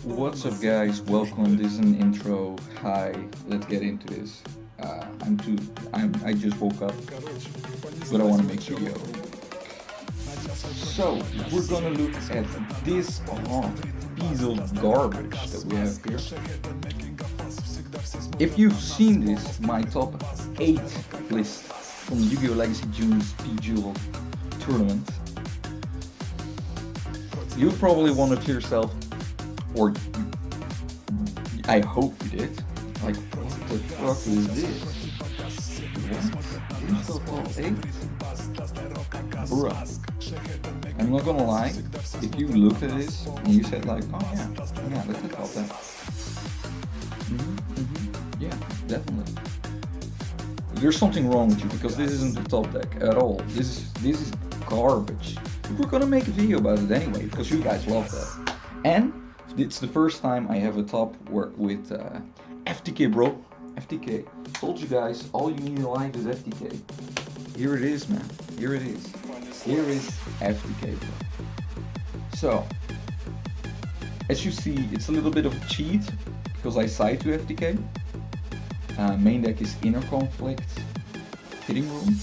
What's up guys, welcome, this is an intro. Hi, let's get into this. I just woke up, but I want to make a video. So, we're gonna look at this piece of garbage that we have here. If you've seen this, my top 8 list from the Yu-Gi-Oh! Legacy June's Duel tournament, you probably wondered to yourself, or I hope you did, like, what the fuck is this? What? This is top 8? Bruh. I'm not gonna lie, if you looked at this and you said like, oh yeah, let's top that. Yeah, definitely. There's something wrong with you, because this isn't the top deck at all. This is garbage. We're gonna make a video about it anyway, because you guys love that. And it's the first time I have a top work with FTK, bro. FTK. Told you guys, all you need in life is FTK. Here it is, man. Here it is. Here is FTK, bro. So, as you see, it's a little bit of a cheat, because I side to FTK. Main deck is Inner Conflict, Fitting Room.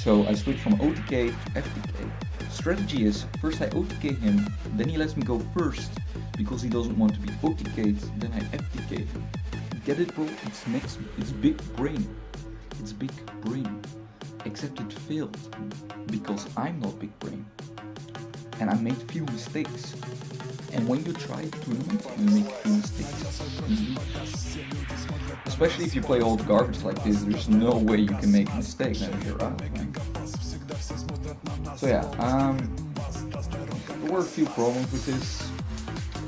So I switch from OTK to FTK. Strategy is, first I OTK him, then he lets me go first, because he doesn't want to be OTK'd, then I FTK him. Get it, bro? It's big brain. It's big brain. Except it failed, because I'm not big brain. And I made few mistakes. And when you try a tournament, you make few mistakes. Especially if you play all the garbage like this, there's no way you can make a mistake, then you're out, man. So yeah, there were a few problems with this.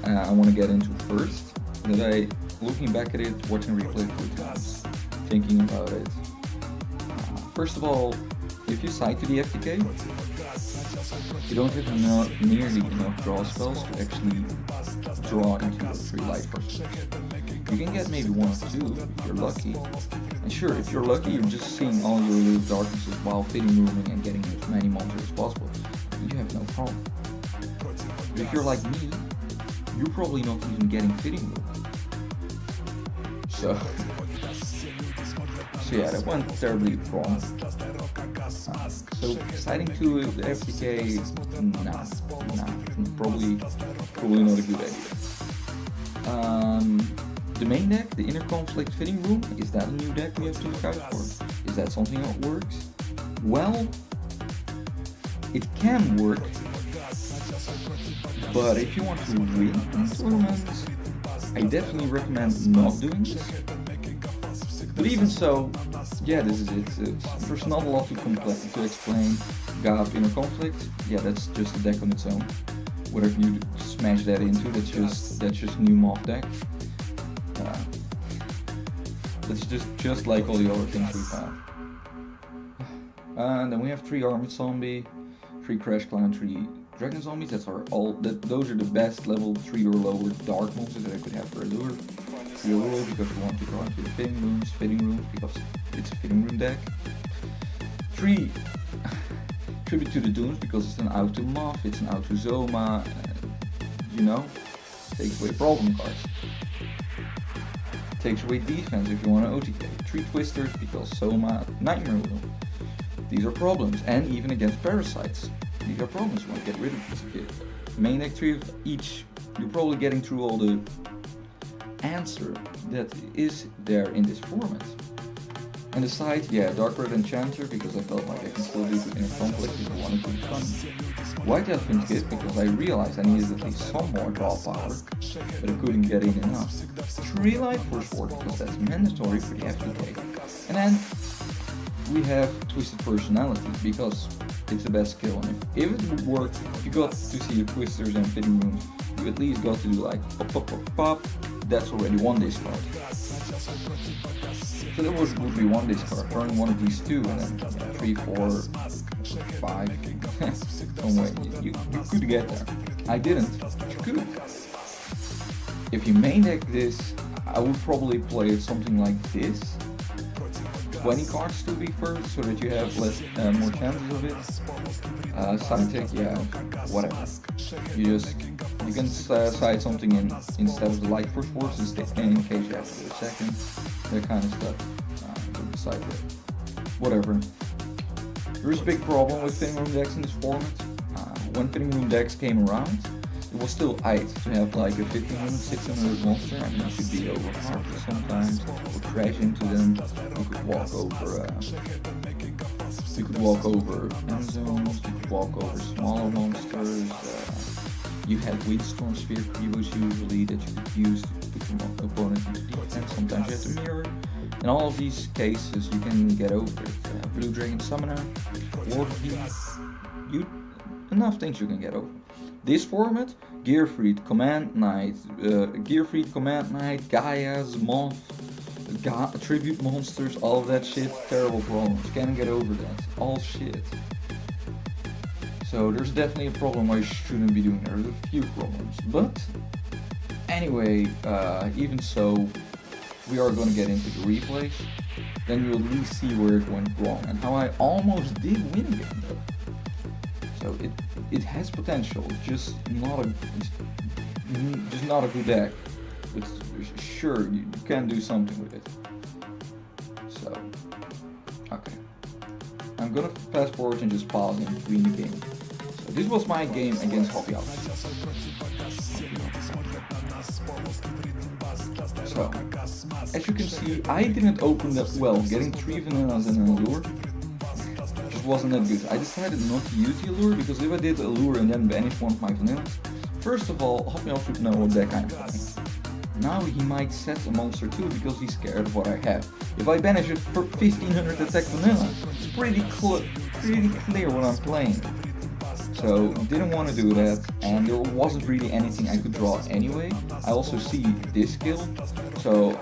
I want to get into first. That looking back at it, watching replay 4 times, thinking about it. First of all, if you side to the FTK, you don't have nearly enough draw spells to actually draw into a 3 life person. You can get maybe 1 or 2 if you're lucky. And sure, if you're lucky, you're just seeing all your little darknesses while fitting rooming and getting as many monsters as possible. You have no problem. But if you're like me, you're probably not even getting fitting room. So yeah, that went terribly wrong. So siding to the FTK, nah, probably not a good idea. The main deck, the Inner Conflict Fitting Room, is that a new deck we have to look out for? Is that something that works? Well, it can work, but if you want to win in tournaments, I definitely recommend not doing this. But even so, yeah, this is it. There's not a lot to explain. Got Inner Conflict, yeah, that's just a deck on its own. Whatever you smash that into, that's just new mob deck. That's just like all the other things we have. And then we have 3 Armored Zombie, 3 Crash Clown, 3 Dragon Zombies. Those are the best level 3 or lower dark monsters that I could have for a lure. 3 or lower because we want to draw into the fitting rooms because it's a fitting room deck. 3 Tribute to the Dunes because it's an auto Moth, it's an auto Zoma, you know, takes away problem cards. Takes away defense if you want to OTK. 3 Twisters because Soma, Nightmare Wheel. These are problems, and even against Parasites. These are problems, you want to get rid of this kid. Main deck 3 of each, you're probably getting through all the answer that is there in this format. And the side, yeah, Dark Red Enchanter because I felt like I can still do the Inner Conflict if I wanted to be fun. White Elephant Kid because I realized I needed at least some more draw power, but I couldn't get in enough. 3 Life Force Ward because that's mandatory for the FTK. And then we have Twisted Personality because it's the best skill, and if it would work, you got to see the Twisters and Fitting Rooms, you at least got to do like pop pop pop pop, that's already 1 discard. So that would be 1 discard, throwing 1 of these 2, and then 3, 4, 5, some way, you could get there. I didn't, but you could. If you main deck this, I would probably play it something like this. 20 cards to be first, so that you have more chances of it. Side tech, yeah, whatever. You You can side something in instead of the light push force in case you have to do a second, that kind of stuff. We'll decide that. Whatever. There's a big problem with fitting room decks in this format. When fitting room decks came around, it was still aight to have like a 1500, 600 monster. I mean, you could be overpowered sometimes, or crash into them. You could walk over. You could walk over end zones. You could walk over smaller monsters. You had Windstorm Sphere previews usually that you could use to put your opponent into defense. Sometimes you have to mirror. In all of these cases, you can get over it. Blue Dragon Summoner, Lord of Beasts, enough things you can get over. This format, Gearfried, Command Knight, Gaia's Moth, Tribute Monsters, all of that shit, terrible problems. Can't get over that. All shit. So there's definitely a problem why you shouldn't be doing that. There's a few problems. But anyway, even so, we are going to get into the replays. Then you'll at least see where it went wrong and how I almost did win again though. So it has potential, just not a good deck. But sure, you can do something with it. So, okay. I'm gonna fast forward and just pause in between the game. So this was my game against Hobby House. So, as you can see, I didn't open that well. Getting 3 vanillas and an allure just wasn't that good. I decided not to use the allure because if I did the allure and then banish one of my vanillas, first of all, Hobby House would know what deck I'm playing. Now he might set a monster too because he's scared of what I have. If I banish it for 1500 attack vanilla, it's pretty clear what I'm playing. So didn't want to do that, and there wasn't really anything I could draw anyway. I also see this skill, so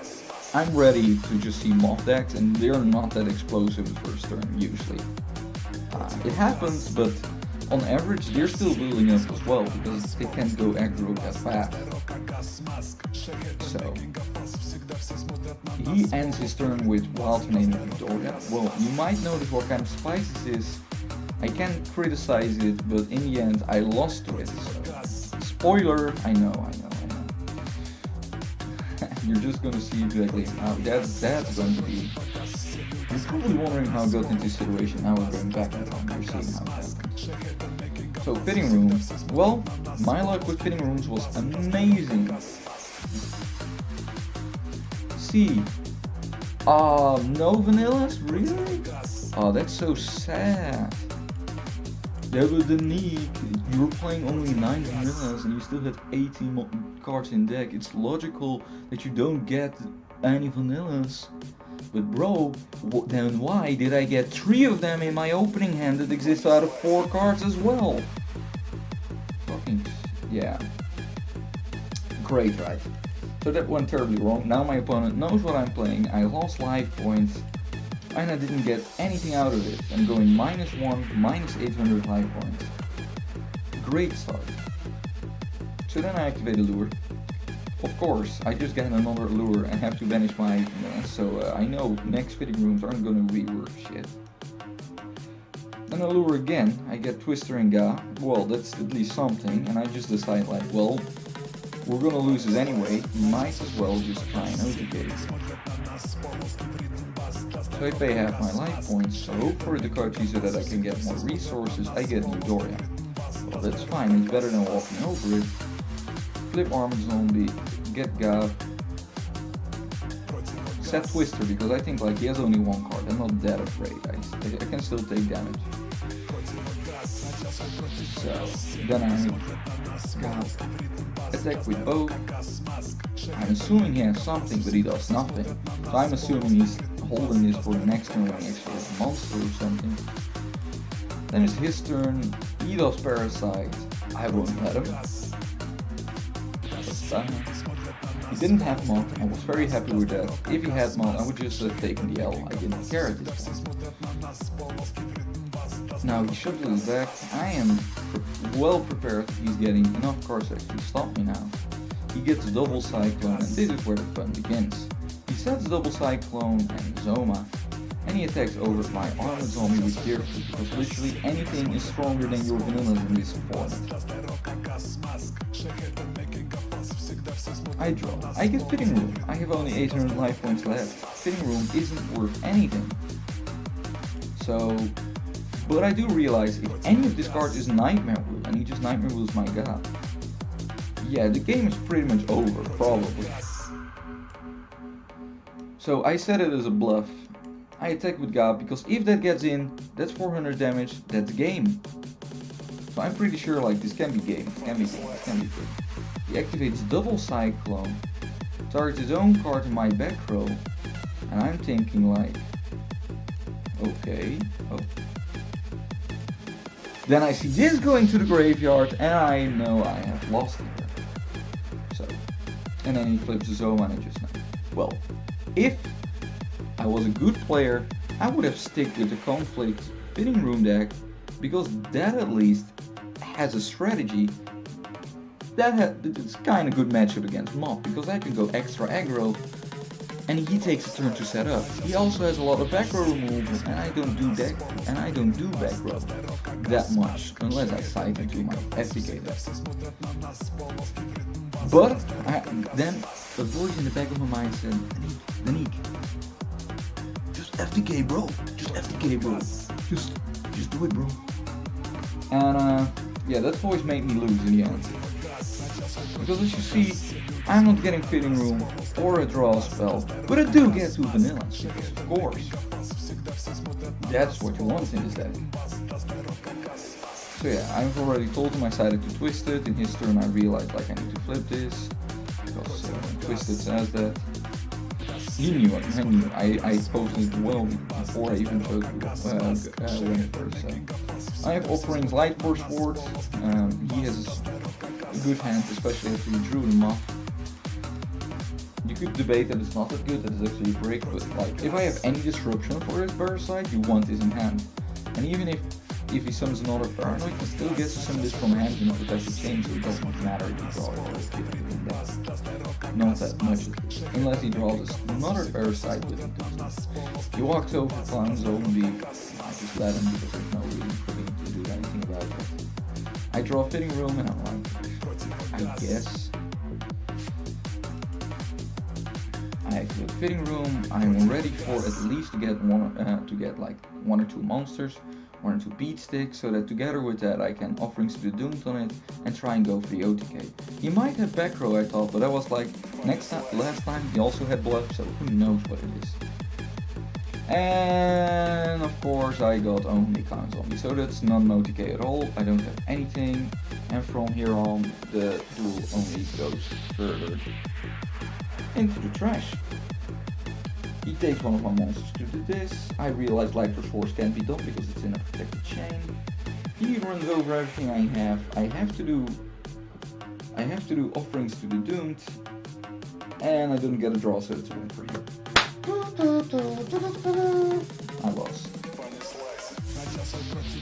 I'm ready to just see moth decks, and they're not that explosive the first turn usually. It happens, but on average they're still building up as well because they can't go aggro that fast. So he ends his turn with Wild Tornado Victoria. Well, you might notice what kind of spice this is. I can't criticize it, but in the end I lost to it. So, spoiler, I know. You're just gonna see exactly how that's going to be. You're probably wondering how I got into this situation. Now we're going back in time. You're seeing how it happened. So fitting rooms. Well, my luck with fitting rooms was amazing. See, no vanillas, really? Oh, that's so sad. There was the need. You were playing only 9 vanillas and you still had 18 cards in deck. It's logical that you don't get any vanillas. But bro, then why did I get 3 of them in my opening hand that exists out of 4 cards as well? Fucking, yeah. Great, right? So that went terribly wrong. Now my opponent knows what I'm playing. I lost life points. And I didn't get anything out of it. I'm going -1, -800 life points. Great start. So then I activate a lure. Of course, I just get another lure and have to banish my so I know next fitting rooms aren't gonna be worth shit. Then a lure again, I get Twister and Ga. Well, that's at least something, and I just decide like, well, we're gonna lose this anyway, might as well just try and educate. So I pay half my life points, so for the card so that I can get more resources, I get Eudora. Well, that's fine, it's better than walking over it. Flip Armored Zombie, get Gav. Set Twister because I think like he has only 1 card, I'm not that afraid, I can still take damage. So, then I Gav. Attack with both. I'm assuming he has something, but he does nothing. So I'm assuming he's holding this for the next turn when he actually has a monster or something. Then it's his turn, he does Parasite. I won't let him. He didn't have mod, I was very happy with that. If he had mod, I would just have taken the L. I didn't care at this point. Now he shuffles his back. I am well prepared. He's getting enough cards to actually stop me now. He gets double Cyclone, and this is where the fun begins. He sets double Cyclone and Zoma, and he attacks over my Armored Zombie with Gearfried, because literally anything is stronger than your vanillas in this format. I draw. I get Fitting Room. I have only 800 life points left. Fitting Room isn't worth anything. So, but I do realize if any of this card is Nightmare Wheel, and he just Nightmare Wheels my god, yeah, the game is pretty much over, probably. So I set it as a bluff. I attack with God because if that gets in, that's 400 damage, that's game. So I'm pretty sure like this can be game, this can be good. He activates double Cyclone, targets his own card in my back row, and I'm thinking like, okay, oh. Then I see this going to the graveyard, and I know I have lost it. So, and then he flips the Zoma and I just know. Well, if I was a good player, I would have stick with the Conflict Fitting Room deck, because that at least has a strategy that it's kind of good matchup against Mob, because I can go extra aggro and he takes a turn to set up. He also has a lot of back row removal, and I don't do back row that much unless I side into my FTK deck. But then the voice in the back of my mind said, Danique, just FTK bro, just do it bro. And yeah, that voice made me lose in the end. Because as you see, I'm not getting Fitting Room or a draw spell, but I do get 2 vanillas, of course. That's what you want in this deck. So yeah, I've already told him I decided to twist it. In his turn I realized like I need to flip this, because Twisted says that. He knew it, I posted it well before I even showed you when it first so. I have Offerings Light Force Sword. He has a good hand, especially after you drew him off. You could debate that it's not that good, that it's actually a brick, but like, if I have any disruption for his Parasite, you want this in hand. And even if he summons another Paranoid, he still gets to summon this from hand in a protected chain, so it doesn't matter if you draw it or if you do that. Not that much, unless he draws another Parasite with it. You walked over Clown Zombie, I just let him because there's no reason for me to do anything about it. I draw Fitting Room and I'm like, I guess. I activate Fitting Room. I'm ready for at least to get like 1 or 2 monsters, 1 or 2 beat sticks, so that together with that I can Offerings to the Doomed on it and try and go for the OTK. He might have back row, I thought, but I was like, last time he also had bluff, so who knows what it is. And of course I got only Clown Zombie, so that's not an OTK at all. I don't have anything, and from here on the duel only goes further into the trash. He takes one of my monsters to do this. I realize Light Force can't be done because it's in a protected chain. He runs over everything I have. I have to do Offerings to the Doomed, and I didn't get a draw, so it's a win for you. I lost.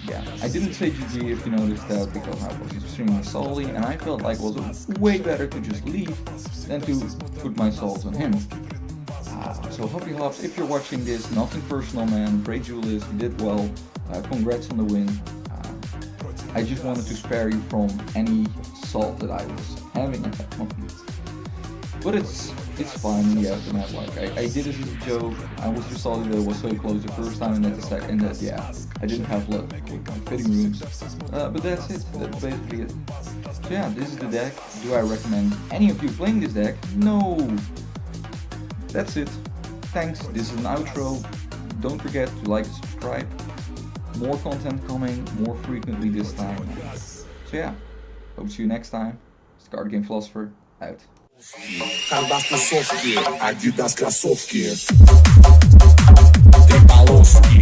Yeah, I didn't say GG if you noticed that, because I was extremely salty, and I felt like it was way better to just leave than to put my salt on him. So Hoppy Hops, if you're watching this, nothing personal man, great duelist, you did well, congrats on the win. I just wanted to spare you from any salt that I was having at that moment. But it's fine in the aftermath. Like I did it as a joke. I was just salty that it was so close the first time and then the second, that yeah, I didn't have luck with my Fitting Rooms. But that's it. That's basically it. So yeah, this is the deck. Do I recommend any of you playing this deck? No. That's it. Thanks. This is an outro. Don't forget to like and subscribe. More content coming more frequently this time. So yeah, hope to see you next time. It's the Card Game Philosopher out. Adidas, Krasovki, Ty Palowski.